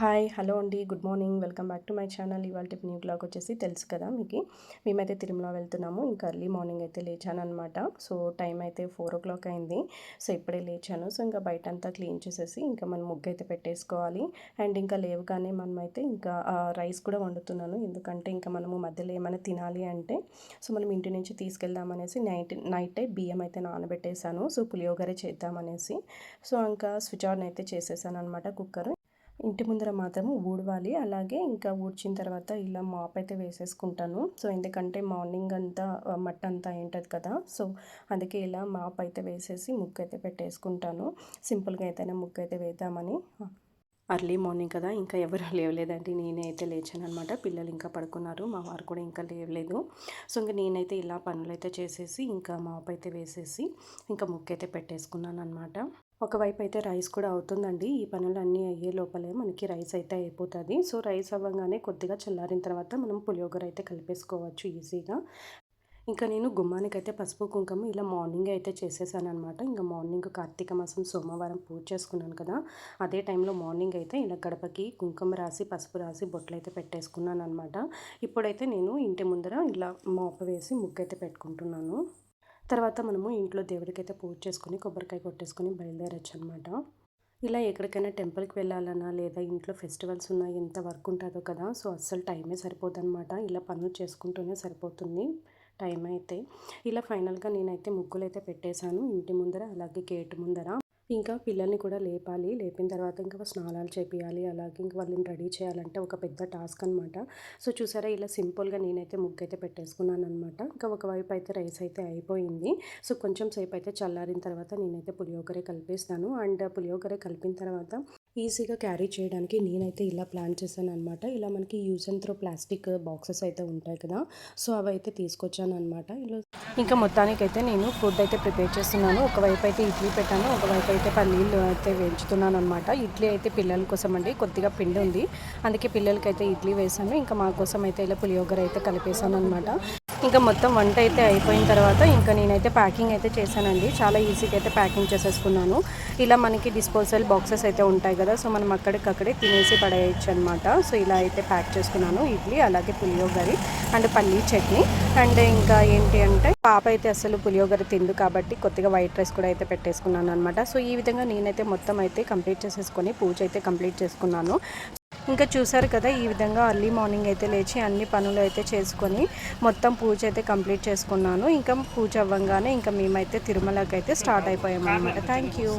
Hi hello అండి, good morning. Welcome back to my channel. ఇవాళ new blog వచ్చేసి తెలుసు కదా మీకు. మేమైతే తిరుమల వెళ్తున్నాము. ఇంకా ఎర్లీ మార్నింగ్ అయితే లేచాను అనమాట. సో టైం అయితే 4 o'clock అయింది. సో ఇప్పుడే లేచాను. సో ఇంకా బయట అంతా క్లీన్ చేసేసి ఇంకా మనం ముగ్గు అయితే పెట్టేసుకోవాలి. అండ్ ఇంకా లేవగానే మనమైతే ఇంకా రైస్ కూడా వండుతున్నాను. ఎందుకంటే ఇంకా మనము మధ్యలో ఏమైనా తినాలి అంటే సో మనం ఇంటి నుంచి తీసుకెళ్దామనేసి నైట్ బియ్యం అయితే నానబెట్టేశాను. సో పులియోగరే చేద్దామనేసి సో ఇంకా స్విచ్ ఆన్ అయితే చేసేసాను అనమాట కుక్కర్. ఇంటి ముందర మాత్రము ఊడవాలి. అలాగే ఇంకా ఊడ్చిన తర్వాత ఇలా మాప్ అయితే వేసేసుకుంటాను. సో ఎందుకంటే మార్నింగ్ అంతా మట్టి అంతా ఏంటది కదా. సో అందుకే ఇలా మాప్ అయితే వేసేసి ముగ్గు అయితే పెట్టేసుకుంటాను. సింపుల్గా అయితేనే ముగ్గు అయితే వేద్దామని. అర్లీ మార్నింగ్ కదా, ఇంకా ఎవరు లేవలేదండి. నేనే అయితే లేచాను అనమాట. పిల్లలు ఇంకా పడుకున్నారు, మా వారు కూడా ఇంకా లేవలేదు. సో ఇంకా నేనైతే ఇలా పనులు అయితే చేసేసి ఇంకా మాప్ అయితే వేసేసి ఇంకా ముగ్గు అయితే పెట్టేసుకున్నాను అనమాట. ఒకవైపు అయితే రైస్ కూడా అవుతుందండి. ఈ పనులన్నీ అయ్యే లోపలే మనకి రైస్ అయితే అయిపోతుంది. సో రైస్ అవ్వగానే కొద్దిగా చల్లారిన తర్వాత మనం పులియోగర అయితే కలిపేసుకోవచ్చు ఈజీగా. ఇంకా నేను గుమ్మానికైతే పసుపు కుంకుమ ఇలా మార్నింగే అయితే చేసేసాను అనమాట. ఇంకా మార్నింగ్ కార్తీక మాసం సోమవారం పూజ చేసుకున్నాను కదా, అదే టైంలో మార్నింగ్ అయితే ఇలా గడపకి కుంకుమ రాసి పసుపు రాసి బొట్లు అయితే పెట్టేసుకున్నాను అనమాట. ఇప్పుడైతే నేను ఇంటి ముందర ఇలా మోప వేసి ముగ్గు అయితే పెట్టుకుంటున్నాను. తర్వాత మనము ఇంట్లో దేవుడికైతే పూజ చేసుకొని కొబ్బరికాయ కొట్టేసుకొని బయలుదేరచ్చు అనమాట. ఇలా ఎక్కడికైనా టెంపుల్కి వెళ్ళాలన్నా లేదా ఇంట్లో ఫెస్టివల్స్ ఉన్నా ఎంత వర్క్ ఉంటుందో కదా, సో అస్సలు టైమే సరిపోదన్నమాట. ఇలా పనులు చేసుకుంటూనే సరిపోతుంది టైం అయితే. ఇలా ఫైనల్గా నేనైతే ముగ్గులు అయితే పెట్టేశాను ఇంటి ముందర, అలాగే గేటు ముందర. ఇంకా పిల్లల్ని కూడా లేపాలి. లేపిన తర్వాత ఇంకా స్నానాలు చేపియాలి. అలాగే ఇంక వాళ్ళని రెడీ చేయాలంటే ఒక పెద్ద టాస్క్ అనమాట. సో చూసారా, ఇలా సింపుల్గా నేనైతే ముగ్గు అయితే పెట్టేసుకున్నాను అనమాట. ఇంకా ఒకవైపు అయితే రైస్ అయితే అయిపోయింది. సో కొంచెం సేపు అయితే చల్లారిన తర్వాత నేనైతే పులియోగరే కలిపేస్తాను. అండ్ పులియోగరే కలిపిన తర్వాత ఈజీగా క్యారీ చేయడానికి నేనైతే ఇలా ప్లాన్ చేశాను అనమాట. ఇలా మనకి use and throw plastic boxes అయితే ఉంటాయి కదా, సో అవి అయితే తీసుకొచ్చాను అనమాట. ఇలా ఇంకా మొత్తానికైతే నేను ఫుడ్ అయితే ప్రిపేర్ చేస్తున్నాను. ఒకవైపు అయితే ఇడ్లీ పెట్టాను, ఒకవైపు అయితే పల్లీలు అయితే వేయించుతున్నాను అనమాట. ఇడ్లీ అయితే పిల్లల కోసం అండి, కొద్దిగా పిండి ఉంది, అందుకే పిల్లలకైతే ఇడ్లీ వేసాను. ఇంకా మా కోసం అయితే ఇలా పులియోగర అయితే కలిపేసాను అనమాట. ఇంకా మొత్తం వంట అయితే అయిపోయిన తర్వాత ఇంకా నేనైతే ప్యాకింగ్ అయితే చేశానండి. చాలా ఈజీగా అయితే ప్యాకింగ్ చేసేసుకున్నాను. ఇలా మనకి డిస్పోజల్ బాక్సెస్ అయితే ఉంటాయి కదా, సో మనం అక్కడికక్కడే తినేసి పడేయచ్చు అనమాట. సో ఇలా అయితే ప్యాక్ చేసుకున్నాను ఇడ్లీ, అలాగే పులియోగరి అండ్ పల్లీ చట్నీ. అండ్ ఇంకా ఏంటి అంటే పాప అయితే అసలు పులియోగరి తిండు కాబట్టి కొద్దిగా వైట్ రైస్ కూడా అయితే పెట్టేసుకున్నాను అనమాట. సో ఈ విధంగా నేనైతే మొత్తం అయితే కంప్లీట్ చేసేసుకొని పూజ అయితే కంప్లీట్ చేసుకున్నాను. ఇంకా చూసారు కదా, ఈ విధంగా అర్లీ మార్నింగ్ అయితే లేచి అన్ని పనులు అయితే చేసుకొని మొత్తం పూజ అయితే కంప్లీట్ చేసుకున్నాను. ఇంకా పూజ అవ్వగానే ఇంకా మేమైతే తిరుమలకి అయితే స్టార్ట్ అయిపోయాము అనమాట. Thank you.